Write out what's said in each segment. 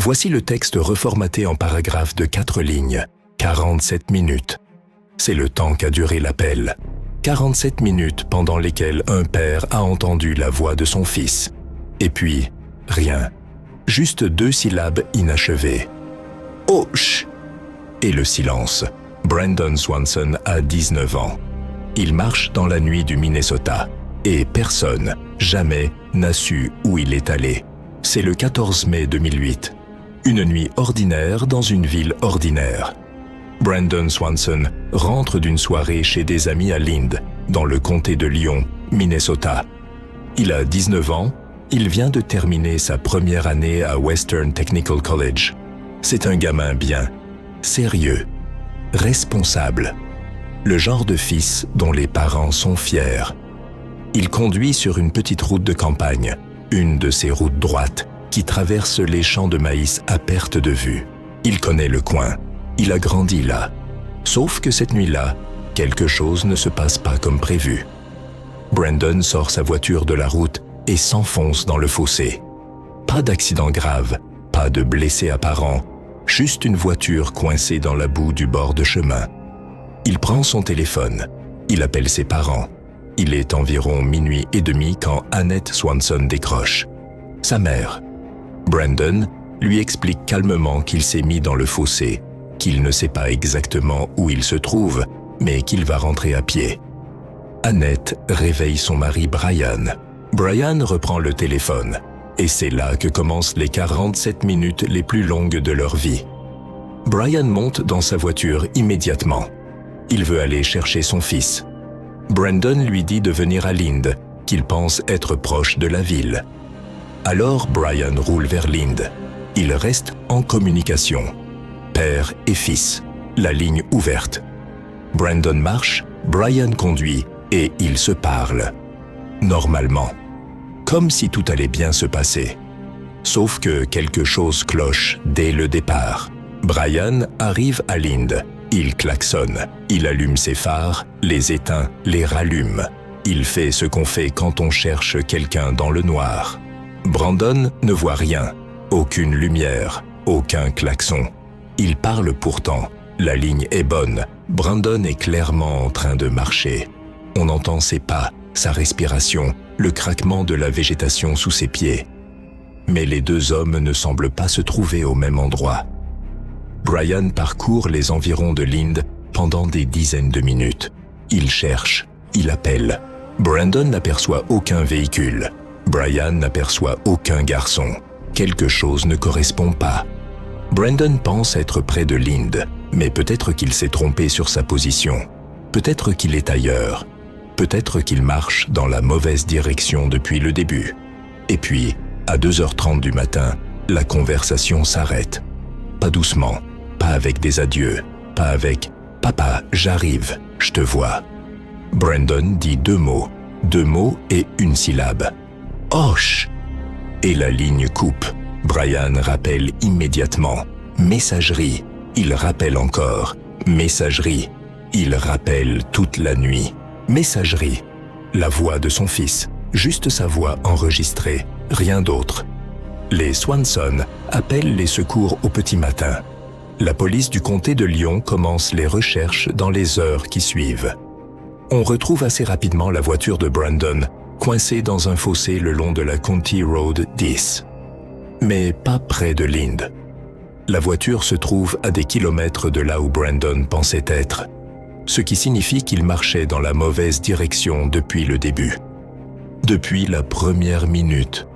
Voici le texte reformaté en paragraphes de 4 lignes. 47 minutes. C'est le temps qu'a duré l'appel. 47 minutes pendant lesquelles un père a entendu la voix de son fils. Et puis, rien. Juste 2 syllabes inachevées. « Oh, chut !» Et le silence. Brandon Swanson a 19 ans. Il marche dans la nuit du Minnesota. Et personne, jamais, n'a su où il est allé. C'est le 14 mai 2008. Une nuit ordinaire dans une ville ordinaire. Brandon Swanson rentre d'une soirée chez des amis à Lind, dans le comté de Lyon, Minnesota. Il a 19 ans, il vient de terminer sa première année à Western Technical College. C'est un gamin bien, sérieux, responsable. Le genre de fils dont les parents sont fiers. Il conduit sur une petite route de campagne, une de ces routes droites qui traversent les champs de maïs à perte de vue. Il connaît le coin. Il a grandi là. Sauf que cette nuit-là, quelque chose ne se passe pas comme prévu. Brandon sort sa voiture de la route et s'enfonce dans le fossé. Pas d'accident grave, pas de blessés apparents, juste une voiture coincée dans la boue du bord de chemin. Il prend son téléphone. Il appelle ses parents. Il est environ 00h30 quand Annette Swanson décroche. Sa mère. Brandon lui explique calmement qu'il s'est mis dans le fossé, qu'il ne sait pas exactement où il se trouve, mais qu'il va rentrer à pied. Annette réveille son mari Brian. Brian reprend le téléphone, et c'est là que commencent les 47 minutes les plus longues de leur vie. Brian monte dans sa voiture immédiatement. Il veut aller chercher son fils. Brandon lui dit de venir à Lind, qu'il pense être proche de la ville. Alors Brian roule vers Lind. Ils restent en communication. Père et fils, la ligne ouverte. Brandon marche, Brian conduit et ils se parlent. Normalement. Comme si tout allait bien se passer. Sauf que quelque chose cloche dès le départ. Brian arrive à Lind. Il klaxonne, il allume ses phares, les éteint, les rallume. Il fait ce qu'on fait quand on cherche quelqu'un dans le noir. Brandon ne voit rien, aucune lumière, aucun klaxon. Il parle pourtant, la ligne est bonne, Brandon est clairement en train de marcher. On entend ses pas, sa respiration, le craquement de la végétation sous ses pieds. Mais les 2 hommes ne semblent pas se trouver au même endroit. Brian parcourt les environs de Lind pendant des dizaines de minutes. Il cherche, il appelle. Brandon n'aperçoit aucun véhicule. Brian n'aperçoit aucun garçon. Quelque chose ne correspond pas. Brandon pense être près de Lind, mais peut-être qu'il s'est trompé sur sa position. Peut-être qu'il est ailleurs. Peut-être qu'il marche dans la mauvaise direction depuis le début. Et puis, à 2h30 du matin, la conversation s'arrête. Pas doucement, pas avec des adieux, pas avec « Papa, j'arrive, je te vois ». Brandon dit 2 mots et une syllabe. « Hoche !» Et la ligne coupe. Brian rappelle immédiatement. Messagerie. Il rappelle encore. Messagerie. Il rappelle toute la nuit. Messagerie. La voix de son fils. Juste sa voix enregistrée. Rien d'autre. Les Swanson appellent les secours au petit matin. La police du comté de Lyon commence les recherches dans les heures qui suivent. On retrouve assez rapidement la voiture de Brandon, coincée dans un fossé le long de la County Road 10. Mais pas près de Lind. La voiture se trouve à des kilomètres de là où Brandon pensait être, ce qui signifie qu'il marchait dans la mauvaise direction depuis le début. Depuis la première minute.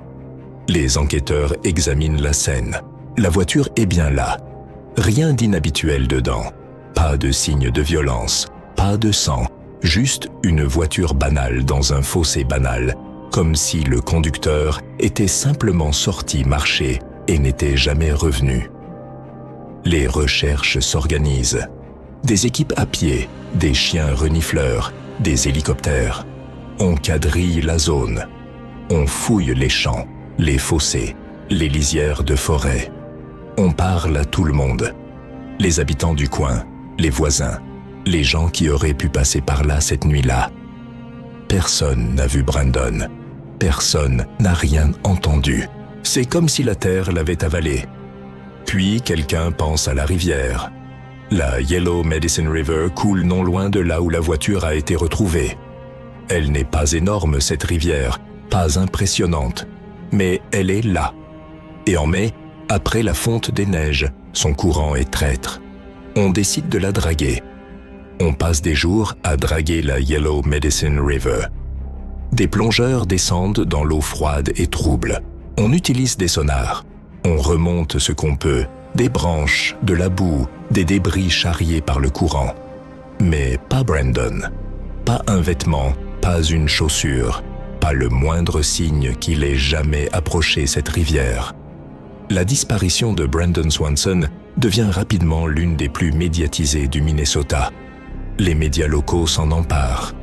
Les enquêteurs examinent la scène. La voiture est bien là. Rien d'inhabituel dedans. Pas de signe de violence, pas de sang. Juste une voiture banale dans un fossé banal, comme si le conducteur était simplement sorti marcher et n'était jamais revenu. Les recherches s'organisent. Des équipes à pied, des chiens renifleurs, des hélicoptères. On quadrille la zone. On fouille les champs, les fossés, les lisières de forêt. On parle à tout le monde. Les habitants du coin, les voisins, les gens qui auraient pu passer par là cette nuit-là. Personne n'a vu Brandon. Personne n'a rien entendu. C'est comme si la terre l'avait avalé. Puis quelqu'un pense à la rivière. La Yellow Medicine River coule non loin de là où la voiture a été retrouvée. Elle n'est pas énorme, cette rivière, pas impressionnante, mais elle est là. Et en mai, après la fonte des neiges, son courant est traître. On décide de la draguer. On passe des jours à draguer la Yellow Medicine River. Des plongeurs descendent dans l'eau froide et trouble. On utilise des sonars. On remonte ce qu'on peut, des branches, de la boue, des débris charriés par le courant. Mais pas Brandon. Pas un vêtement, pas une chaussure, pas le moindre signe qu'il ait jamais approché cette rivière. La disparition de Brandon Swanson devient rapidement l'une des plus médiatisées du Minnesota. Les médias locaux s'en emparent.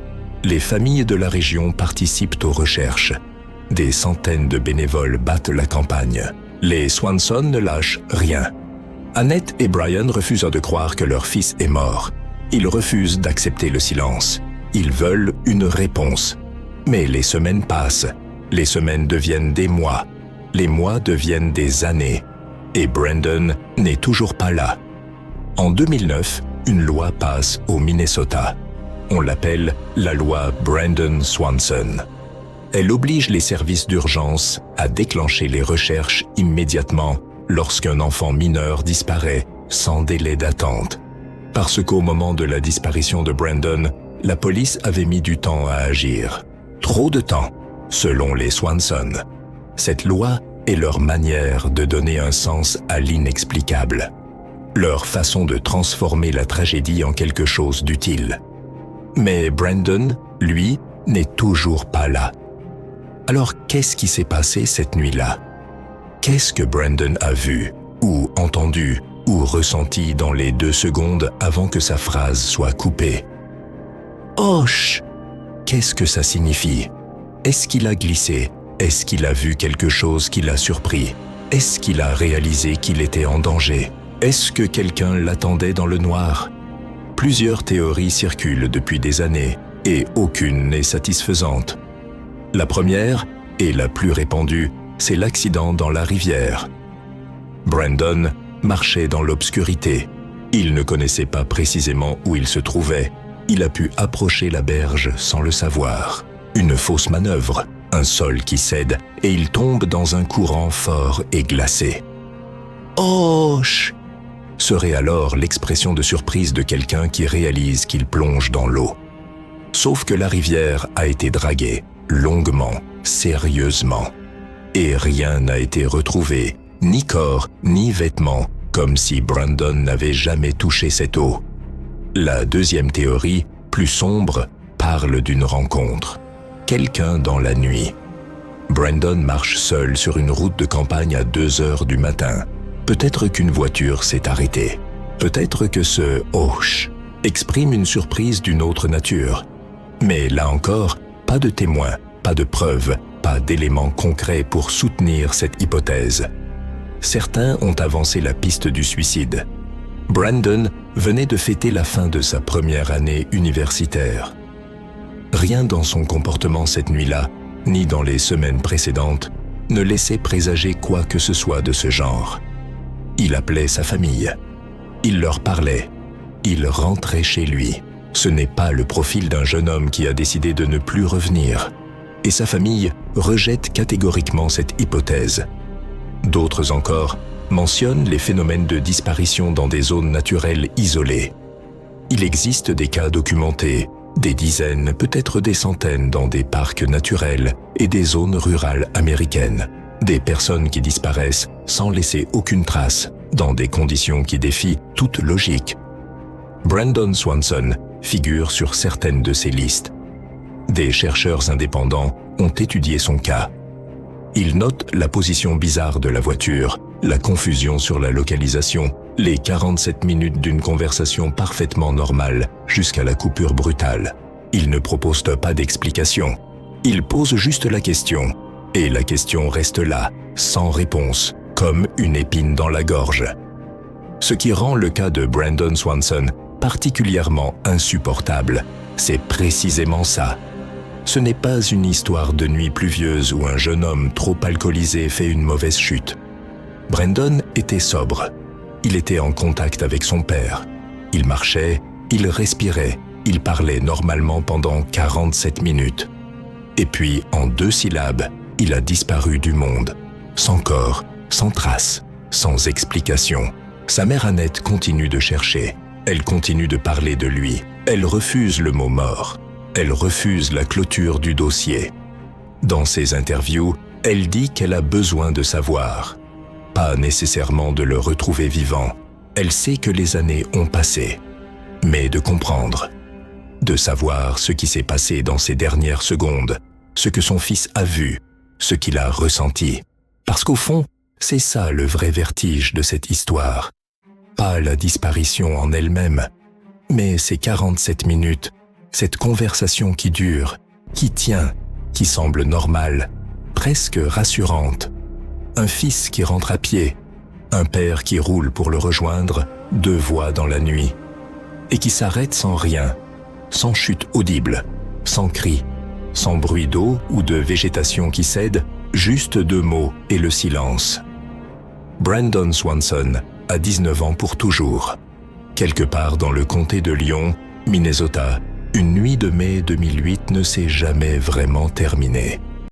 Les familles de la région participent aux recherches. Des centaines de bénévoles battent la campagne. Les Swanson ne lâchent rien. Annette et Brian refusent de croire que leur fils est mort. Ils refusent d'accepter le silence. Ils veulent une réponse. Mais les semaines passent. Les semaines deviennent des mois. Les mois deviennent des années. Et Brandon n'est toujours pas là. En 2009, une loi passe au Minnesota. On l'appelle la loi Brandon Swanson. Elle oblige les services d'urgence à déclencher les recherches immédiatement lorsqu'un enfant mineur disparaît sans délai d'attente. Parce qu'au moment de la disparition de Brandon, la police avait mis du temps à agir. Trop de temps, selon les Swanson. Cette loi est leur manière de donner un sens à l'inexplicable. Leur façon de transformer la tragédie en quelque chose d'utile. Mais Brandon, lui, n'est toujours pas là. Alors qu'est-ce qui s'est passé cette nuit-là? Qu'est-ce que Brandon a vu, ou entendu, ou ressenti dans les 2 secondes avant que sa phrase soit coupée? Hoche! Qu'est-ce que ça signifie? Est-ce qu'il a glissé? Est-ce qu'il a vu quelque chose qui l'a surpris? Est-ce qu'il a réalisé qu'il était en danger? Est-ce que quelqu'un l'attendait dans le noir? Plusieurs théories circulent depuis des années, et aucune n'est satisfaisante. La première, et la plus répandue, c'est l'accident dans la rivière. Brandon marchait dans l'obscurité. Il ne connaissait pas précisément où il se trouvait. Il a pu approcher la berge sans le savoir. Une fausse manœuvre, un sol qui cède, et il tombe dans un courant fort et glacé. « Hoche !» serait alors l'expression de surprise de quelqu'un qui réalise qu'il plonge dans l'eau. Sauf que la rivière a été draguée, longuement, sérieusement. Et rien n'a été retrouvé, ni corps, ni vêtements, comme si Brandon n'avait jamais touché cette eau. La deuxième théorie, plus sombre, parle d'une rencontre. Quelqu'un dans la nuit. Brandon marche seul sur une route de campagne à 2 heures du matin. Peut-être qu'une voiture s'est arrêtée. Peut-être que ce « hoche » exprime une surprise d'une autre nature. Mais là encore, pas de témoins, pas de preuves, pas d'éléments concrets pour soutenir cette hypothèse. Certains ont avancé la piste du suicide. Brandon venait de fêter la fin de sa première année universitaire. Rien dans son comportement cette nuit-là, ni dans les semaines précédentes, ne laissait présager quoi que ce soit de ce genre. Il appelait sa famille. Il leur parlait. Il rentrait chez lui. Ce n'est pas le profil d'un jeune homme qui a décidé de ne plus revenir. Et sa famille rejette catégoriquement cette hypothèse. D'autres encore mentionnent les phénomènes de disparition dans des zones naturelles isolées. Il existe des cas documentés, des dizaines, peut-être des centaines dans des parcs naturels et des zones rurales américaines. Des personnes qui disparaissent sans laisser aucune trace, dans des conditions qui défient toute logique. Brandon Swanson figure sur certaines de ces listes. Des chercheurs indépendants ont étudié son cas. Ils notent la position bizarre de la voiture, la confusion sur la localisation, les 47 minutes d'une conversation parfaitement normale jusqu'à la coupure brutale. Ils ne proposent pas d'explication. Ils posent juste la question. Et la question reste là, sans réponse, comme une épine dans la gorge. Ce qui rend le cas de Brandon Swanson particulièrement insupportable, c'est précisément ça. Ce n'est pas une histoire de nuit pluvieuse où un jeune homme trop alcoolisé fait une mauvaise chute. Brandon était sobre. Il était en contact avec son père. Il marchait, il respirait, il parlait normalement pendant 47 minutes. Et puis, en 2 syllabes, il a disparu du monde. Sans corps, sans trace, sans explication. Sa mère Annette continue de chercher. Elle continue de parler de lui. Elle refuse le mot mort. Elle refuse la clôture du dossier. Dans ses interviews, elle dit qu'elle a besoin de savoir. Pas nécessairement de le retrouver vivant. Elle sait que les années ont passé. Mais de comprendre. De savoir ce qui s'est passé dans ces dernières secondes, ce que son fils a vu, ce qu'il a ressenti. Parce qu'au fond, c'est ça le vrai vertige de cette histoire. Pas la disparition en elle-même, mais ces 47 minutes, cette conversation qui dure, qui tient, qui semble normale, presque rassurante. Un fils qui rentre à pied, un père qui roule pour le rejoindre, 2 voix dans la nuit, et qui s'arrête sans rien, sans chute audible, sans cri, sans bruit d'eau ou de végétation qui cède, juste 2 mots et le silence. Brandon Swanson a 19 ans pour toujours. Quelque part dans le comté de Lyon, Minnesota, une nuit de mai 2008 ne s'est jamais vraiment terminée.